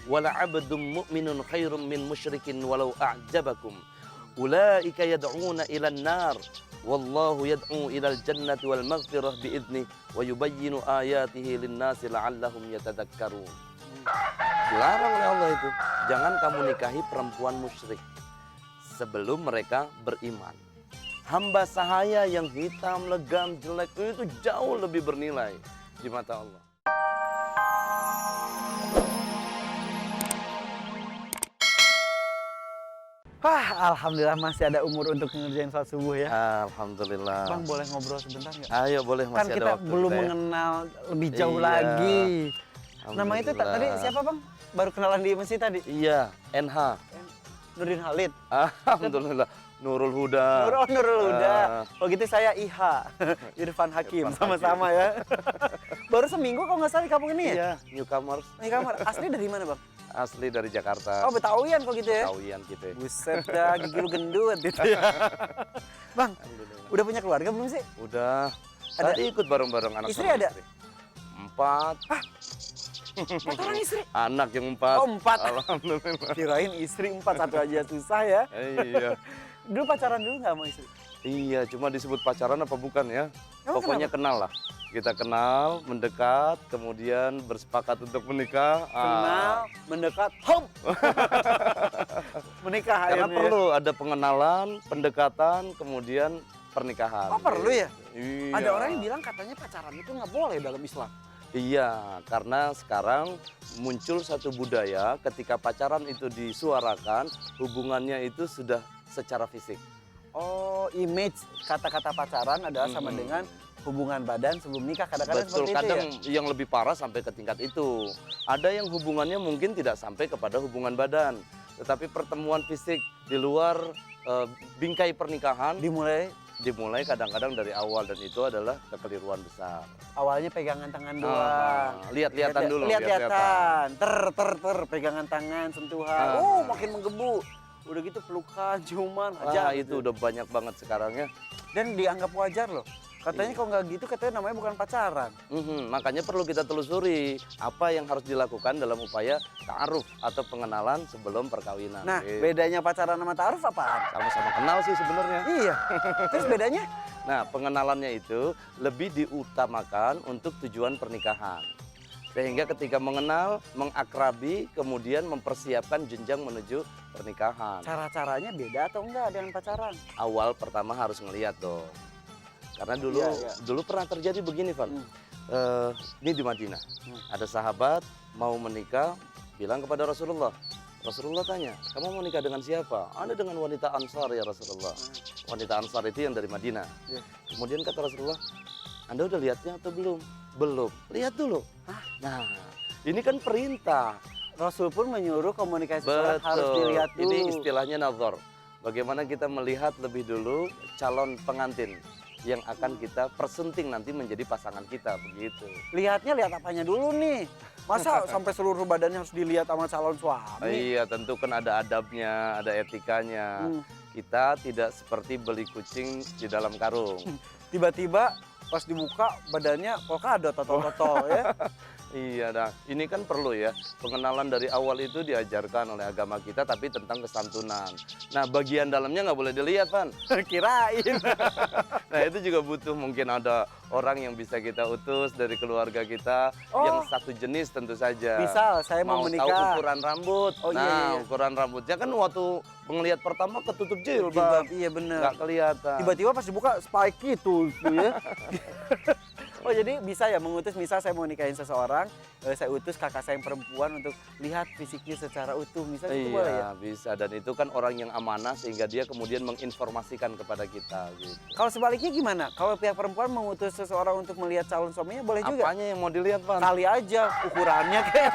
wala 'abdun mu'minun khairum min musyrikin walau a'jabakum. Ulaika yad'una ilan nar wallahu yad'u ilal jannati wal maghfirah bi'idnih wa yubayyinu ayatihi lin-nasi la'allahum yatadhakkarun. Dilarang oleh Allah itu, jangan kamu nikahi perempuan musyrik sebelum mereka beriman. Hamba sahaya yang hitam, legam, jelek itu jauh lebih bernilai di mata Allah. Wah, alhamdulillah masih ada umur untuk ngerjain sholat subuh ya. Alhamdulillah. Bang, boleh ngobrol sebentar nggak? Ayo boleh, Kan masih kita ada waktu belum kita ya. mengenal lebih jauh Iya. lagi. Nama itu Alhamdulillah. tadi siapa Bang? Baru kenalan di masjid tadi? Iya, NH. Nurdin Halid. Alhamdulillah. Nurul Huda. Nurul Huda. Ah. Oh gitu saya Iha. Irfan Hakim. Irfan Sama-sama ya. Baru seminggu kalau nggak salah di kampung ini ya? Iya, newcomers. Ini kamar. Asli dari mana Bang? Asli dari Jakarta. Oh Betawian kok gitu ya? Tawian kita. Buset dah, gigi lu gendut gitu ya. Bang, Alhamdulillah. udah punya keluarga belum sih? Udah. Ada- Tadi ikut bareng-bareng anak Istri sama ada? istri. 4. 4 orang istri? Anak yang 4. Oh 4. Alhamdulillah. Kirain istri 4, satu aja susah ya. Iya. Dulu pacaran dulu nggak sama istri? Iya, cuma disebut pacaran apa bukan ya? Emang Pokoknya kenal lah. Kita kenal, mendekat, kemudian bersepakat untuk menikah. Kenal, mendekat, hop! Menikah Karena akhirnya. perlu ada pengenalan, pendekatan, kemudian pernikahan. Oh perlu ya? Iya. Ada orang yang bilang katanya pacaran itu nggak boleh dalam Islam. Iya, karena sekarang muncul satu budaya ketika pacaran itu disuarakan, hubungannya itu sudah secara fisik. Oh, image kata-kata pacaran adalah sama dengan hubungan badan sebelum nikah. Kadang-kadang Betul, seperti kadang itu ya? yang lebih parah sampai ke tingkat itu. Ada yang hubungannya mungkin tidak sampai kepada hubungan badan, tetapi pertemuan fisik di luar bingkai pernikahan dimulai kadang-kadang dari awal, dan itu adalah kekeliruan besar. awalnya pegangan tangan doang. Lihat-lihatan dulu. Lihat-lihatan. Ter, pegangan tangan, sentuhan. Ah. Makin menggebu. Udah gitu pelukan, ciuman, Wah, aja. itu udah banyak banget sekarang ya. Dan dianggap wajar loh. Katanya kalau nggak gitu katanya namanya bukan pacaran. Makanya perlu kita telusuri apa yang harus dilakukan dalam upaya ta'aruf atau pengenalan sebelum perkawinan. Nah, Gitu. bedanya pacaran sama ta'aruf apaan? Sama-sama kenal sih sebenarnya. Iya. Terus bedanya? Nah, pengenalannya itu lebih diutamakan untuk tujuan pernikahan. Sehingga ketika mengenal, mengakrabi, kemudian mempersiapkan jenjang menuju pernikahan. Cara-caranya beda atau enggak dengan pacaran? Awal pertama harus ngeliat dong. Karena dulu Iya. dulu pernah terjadi begini, Van. Ini di Madinah. Ada sahabat mau menikah, bilang kepada Rasulullah. Rasulullah tanya, kamu mau nikah dengan siapa? Ada dengan wanita Ansar ya Rasulullah. Wanita Ansar itu yang dari Madinah. Iya. Kemudian kata Rasulullah, Anda udah lihatnya atau belum? Belum. Lihat dulu. Nah, ini kan perintah. Rasul pun menyuruh komunikasi seseorang harus dilihat dulu. Ini istilahnya nazar. Bagaimana kita melihat lebih dulu calon pengantin yang akan kita persunting nanti menjadi pasangan kita, begitu. Lihatnya lihat apanya dulu nih? Masa sampai seluruh badannya harus dilihat sama calon suami? Iya, tentu kan ada adabnya, ada etikanya. Kita tidak seperti beli kucing di dalam karung. Tiba-tiba pas dibuka badannya polkadot atau ya. Iya, nah ini kan perlu ya, pengenalan dari awal itu diajarkan oleh agama kita, tapi tentang kesantunan. Nah, bagian dalamnya nggak boleh dilihat, Van. Kirain. Nah, itu juga butuh mungkin ada orang yang bisa kita utus dari keluarga kita yang satu jenis tentu saja. Misal saya mau tahu menikah. ukuran rambut. Oh, iya, Nah, iya. ukuran rambutnya kan waktu penglihat pertama ketutup jilbab. Iya bener. Nggak kelihatan. Tiba-tiba pas dibuka spike itu ya. Oh jadi bisa ya mengutus, misal saya mau nikahin seseorang, saya utus kakak saya yang perempuan untuk lihat fisiknya secara utuh, misal itu boleh ya? Iya, bisa. Dan itu kan orang yang amanah sehingga dia kemudian menginformasikan kepada kita gitu. Kalau sebaliknya gimana? Kalau pihak perempuan mengutus seseorang untuk melihat calon suaminya boleh juga? Apanya yang mau dilihat, Van? Kali aja ukurannya kayak.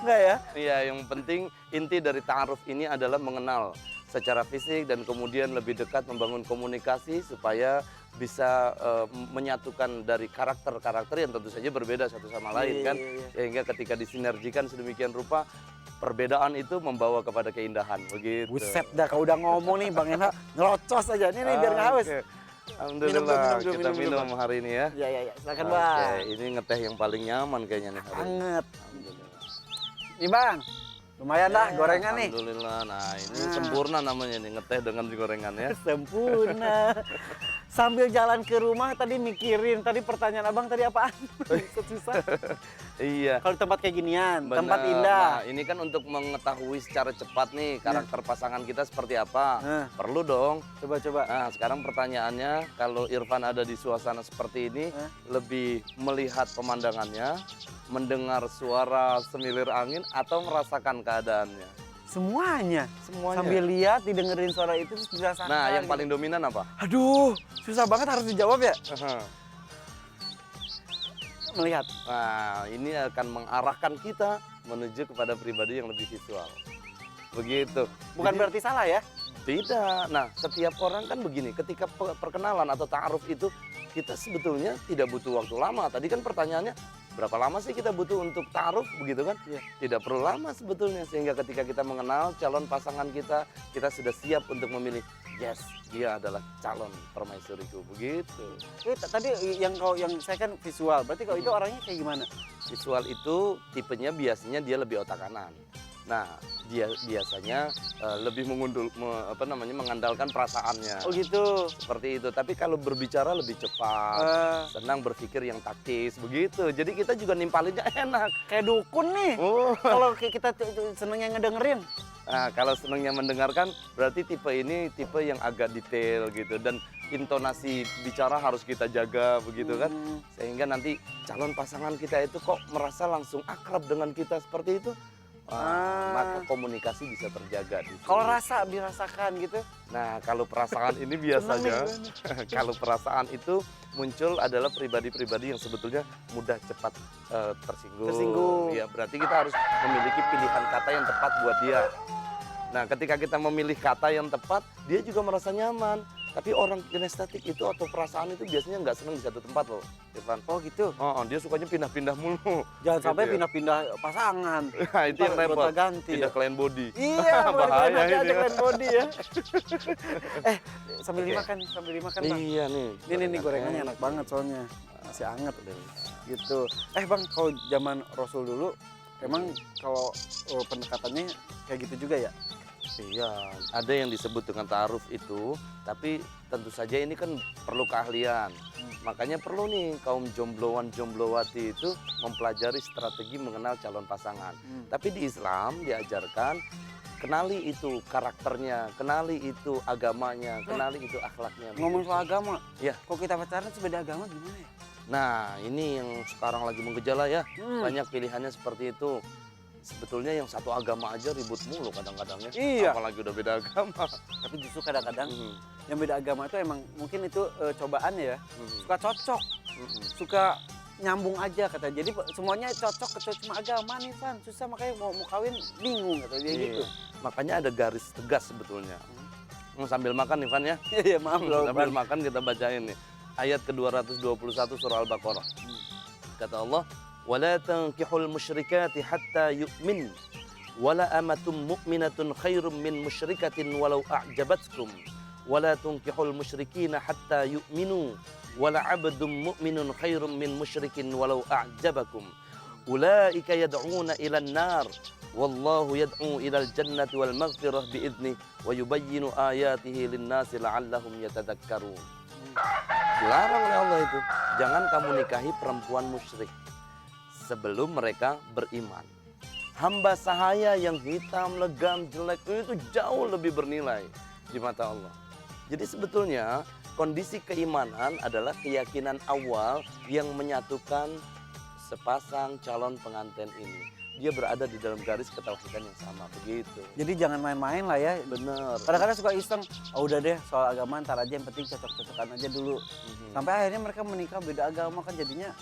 Enggak ya? Iya, yang penting inti dari ta'aruf ini adalah mengenal secara fisik dan kemudian lebih dekat membangun komunikasi supaya bisa menyatukan dari karakter-karakter yang tentu saja berbeda satu sama lain kan. Sehingga ketika disinergikan sedemikian rupa, perbedaan itu membawa kepada keindahan begitu. Buset dah, kalau udah ngomong nih Bang Enha, ngelocos aja nih biar nggak haus. Oke. Alhamdulillah kita minum hari ini ya. Ya, silakan Oke, Bang. ini ngeteh yang paling nyaman kayaknya nih hari ini. Anget. Alhamdulillah. Nih Bang, lumayan dah gorengan nih. Alhamdulillah. Nah, ini Nah. sempurna namanya nih, ngeteh dengan gorengan ya. Sempurna. Sambil jalan ke rumah tadi mikirin, tadi pertanyaan abang tadi apaan? Susah. Iya. Kalau tempat kayak ginian, tempat Bener. indah. Nah, ini kan untuk mengetahui secara cepat nih karakter pasangan kita seperti apa. Nah. Perlu dong. Coba-coba. Nah, sekarang pertanyaannya, kalau Irfan ada di suasana seperti ini, lebih melihat pemandangannya, mendengar suara semilir angin, atau merasakan keadaannya? Semuanya. Semuanya. Sambil lihat, didengerin suara itu terus dirasakan. Nah, yang gitu. paling dominan apa? Aduh, susah banget harus dijawab ya. Melihat. Nah, ini akan mengarahkan kita menuju kepada pribadi yang lebih visual. Begitu. Bukan Jadi- berarti salah ya. Tidak. Nah, setiap orang kan begini, ketika perkenalan atau ta'aruf itu, kita sebetulnya tidak butuh waktu lama. Tadi kan pertanyaannya, berapa lama sih kita butuh untuk ta'aruf, begitu kan? Iya. Tidak perlu lama sebetulnya, sehingga ketika kita mengenal calon pasangan kita sudah siap untuk memilih, yes, dia adalah calon permaisuriku, begitu. Tadi yang saya kan visual, berarti kalau itu orangnya kayak gimana? Visual itu tipenya biasanya dia lebih otak kanan. Nah, dia biasanya lebih mengandalkan perasaannya. Oh gitu. Seperti itu. Tapi kalau berbicara lebih cepat, senang berpikir yang taktis, begitu. Jadi kita juga nimpalinnya enak. Kayak dukun nih. Oh. Kalau kita senengnya ngedengerin. Nah, kalau senangnya mendengarkan, berarti tipe ini tipe yang agak detail gitu. Dan intonasi bicara harus kita jaga, begitu kan. Sehingga nanti calon pasangan kita itu kok merasa langsung akrab dengan kita seperti itu. Maka komunikasi bisa terjaga di sini. Kalau rasa dirasakan gitu. Nah, kalau perasaan ini biasanya, kalau perasaan itu muncul adalah pribadi-pribadi yang sebetulnya mudah cepat tersinggung. Ya, berarti kita harus memiliki pilihan kata yang tepat buat dia. Nah, ketika kita memilih kata yang tepat, dia juga merasa nyaman. Tapi orang kinestetik itu atau perasaan itu biasanya nggak senang di satu tempat loh, Irfan. Oh gitu. Dia sukanya pindah-pindah mulu. Jangan sampai Gitu ya. pindah-pindah pasangan. Nah, itu yang Ntar repot. gonta-ganti Pindah ya. clan body. Iya, Bahaya nanti ini aja ya. kalian body ya. Sambil Oke. dimakan, Bang. Iya nih. Ini gorengannya enak banget soalnya. Masih anget gitu. Bang, kalau zaman Rasul dulu emang kalau pendekatannya kayak gitu juga ya? Iya, ada yang disebut dengan ta'aruf itu, tapi tentu saja ini kan perlu keahlian. Makanya perlu nih kaum jombloan jomblowati itu mempelajari strategi mengenal calon pasangan. Tapi di Islam diajarkan kenali itu karakternya, kenali itu agamanya, kenali itu akhlaknya. Ngomong soal agama, Iya. kalau kita pacaran beda agama gimana ya? Nah, ini yang sekarang lagi menggejala ya. Hmm. Banyak pilihannya seperti itu. Sebetulnya yang satu agama aja ribut mulu kadang-kadangnya. Iya. Apalagi udah beda agama. Tapi justru kadang-kadang Mhm, yang beda agama itu emang mungkin itu cobaannya ya. mhm, Suka cocok, mhm. suka nyambung aja kata. Jadi semuanya cocok kecuali cuma agama nih, Van. Susah makanya mau kawin bingung kata dia Iya. gitu. Makanya ada garis tegas sebetulnya. Sambil makan nih Van ya. Iya, maaf loh, Sambil Van. makan kita bacain nih. Ayat ke-221 surah Al-Baqarah. Kata Allah, وَلَا تَنْكِحُوا الْمُشْرِكَاتِ حَتَّى يُؤْمِنْ وَلَا أَمَةٌ مُؤْمِنَةٌ خَيْرٌ مِّن مُشْرِكَةٍ وَلَوْ أَعْجَبَتْكُمْ وَلَا تُنْكِحُوا الْمُشْرِكِينَ حَتَّى يُؤْمِنُوا وَلَا عَبْدٌ مُؤْمِنٌ خَيْرٌ مِّن مُشْرِكٍ وَلَوْ أَعْجَبَكُمْ أُولَٰئِكَ يَدْعُونَ إِلَى النَّارِ وَاللَّهُ يَدْعُو إِلَى الْجَنَّةِ وَالْمَغْفِرَةِ بِإِذْنِهِ وَيُبَيِّنُ آيَاتِهِ لِلنَّاسِ لَعَلَّهُمْ يَتَذَكَّرُونَ. Dilarang oleh Allah itu, jangan kamu nikahi perempuan musyrik sebelum mereka beriman. Hamba sahaya yang hitam, legam, jelek itu jauh lebih bernilai di mata Allah. Jadi sebetulnya kondisi keimanan adalah keyakinan awal yang menyatukan sepasang calon pengantin ini. Dia berada di dalam garis ketauhidan yang sama, begitu. Jadi jangan main-main lah ya. Bener. Kadang-kadang suka iseng, udah deh soal agama ntar aja, yang penting cocok-cocokan aja dulu. Sampai akhirnya mereka menikah beda agama kan jadinya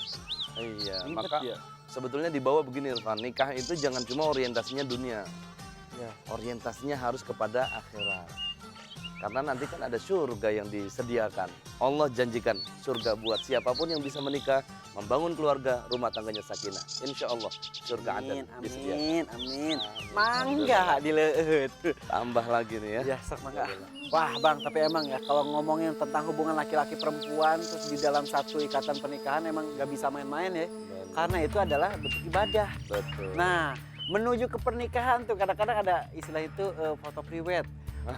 Iya, ribet maka ya. sebetulnya dibawa begini Irfan, nikah itu jangan cuma orientasinya dunia. Ya. Orientasinya harus kepada akhirat. Karena nanti kan ada surga yang disediakan. Allah janjikan surga buat siapapun yang bisa menikah, membangun keluarga, rumah tangganya sakinah. Insya Allah surga ada disediakan. Amin. Mangga dileut. Tambah lagi nih ya. Ya, sok mangga. Wah Bang, tapi emang ya kalau ngomongin tentang hubungan laki-laki perempuan terus di dalam satu ikatan pernikahan emang gak bisa main-main ya. Karena itu adalah bentuk ibadah. Betul. Nah, menuju ke pernikahan tuh kadang-kadang ada istilah itu foto priwet,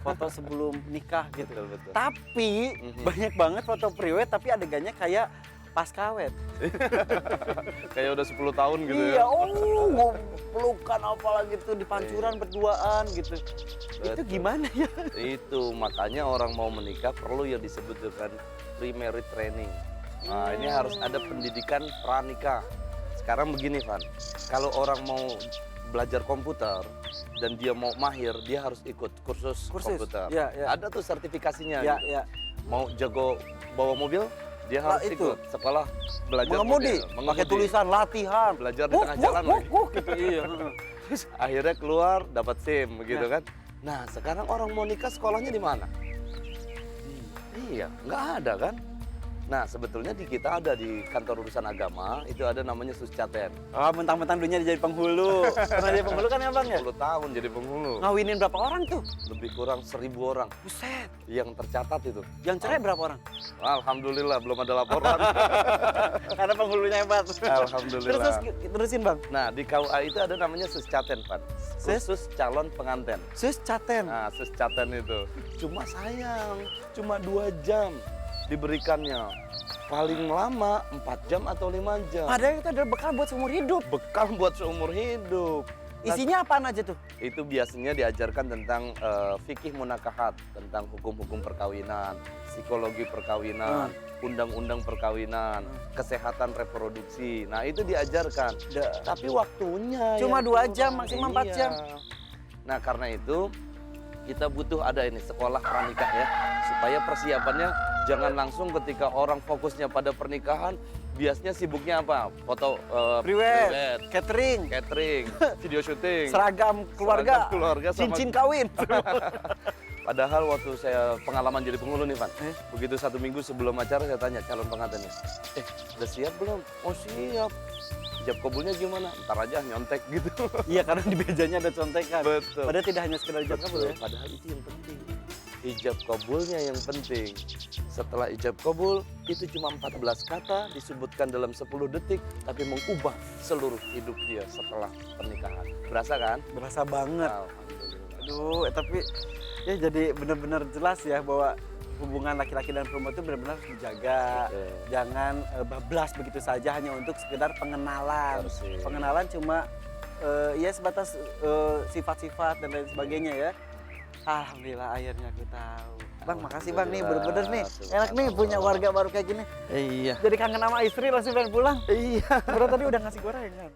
foto sebelum nikah gitu. Betul, betul. Tapi banyak banget foto priwet tapi adegannya kayak pas kawet. Kayak udah 10 tahun gitu Iya, ya. mau pelukan apalagi tuh di pancuran berduaan gitu. Itu Betul. gimana ya? Itu makanya orang mau menikah perlu yang disebut dengan pre-marriage training. Nah, ini harus ada pendidikan pranikah. Sekarang begini, Van. Kalau orang mau belajar komputer dan dia mau mahir, dia harus ikut kursus komputer. Ya, ya. Ada tuh sertifikasinya. Ya, gitu. ya. Mau jago bawa mobil, dia harus itu. ikut sekolah belajar Mengemudi, mobil. pakai tulisan latihan. Belajar di tengah jalan lagi. Gitu, iya. Terus akhirnya keluar dapat SIM begitu Nah. kan. Nah, sekarang orang mau nikah sekolahnya di mana? Iya, nggak ada kan? Nah, sebetulnya di kita ada di kantor urusan agama, itu ada namanya Suscaten. Oh, mentang-mentang dunia jadi penghulu. Pernah jadi penghulu kan ya Bang ya? 10 tahun jadi penghulu. Ngawinin berapa orang tuh? Lebih kurang 1.000 orang Buset. yang tercatat itu. Yang cerai berapa orang? Alhamdulillah belum ada laporan. Karena penghulunya hebat. Alhamdulillah. Terusin Bang. Nah, di KUA itu ada namanya Suscaten, Pak. Khusus calon pengantin. Suscaten. Nah, Suscaten itu. Cuma sayang, cuma 2 jam diberikannya. Paling lama 4 jam atau 5 jam. Padahal itu adalah bekal buat seumur hidup. Bekal buat seumur hidup. Isinya apaan aja tuh? Itu biasanya diajarkan tentang fikih munakahat, tentang hukum-hukum perkawinan, psikologi perkawinan, undang-undang perkawinan, kesehatan reproduksi. Nah, itu diajarkan. Tapi waktunya Cuma yang 2 jam, kurang. maksimal 4 jam. Nah, karena itu kita butuh ada ini sekolah pranikah ya, supaya persiapannya jangan langsung ketika orang fokusnya pada pernikahan, biasanya sibuknya apa? Foto Priwet, catering, video syuting, seragam keluarga, keluarga sama cincin kawin. Padahal waktu saya pengalaman jadi penghulu nih, Van. Begitu 1 minggu sebelum acara saya tanya calon pengantinnya, udah siap belum? Oh siap. Hijab kabulnya gimana? Ntar aja nyontek gitu. Iya, karena di mejanya ada contekan. Betul. Padahal tidak hanya sekedar hijab kabul ya. Padahal itu yang penting. Hijab kabulnya yang penting. Setelah hijab kabul, itu cuma 14 kata disebutkan dalam 10 detik, tapi mengubah seluruh hidup dia setelah pernikahan. Berasa kan? Berasa banget. Alhamdulillah. Aduh, tapi ya jadi benar-benar jelas ya bahwa hubungan laki-laki dan perempuan itu benar-benar harus dijaga. Betul. Jangan bablas begitu saja hanya untuk sekedar pengenalan. Persis. Pengenalan cuma ya sebatas sifat-sifat dan lain sebagainya ya. Alhamdulillah akhirnya aku tahu. Bang, makasih Bang nih, bener-bener nih. Enak nih punya warga baru kayak gini. Iya. Jadi kangen sama istri langsung pengen pulang. Iya. Padahal tadi udah ngasih gorengan.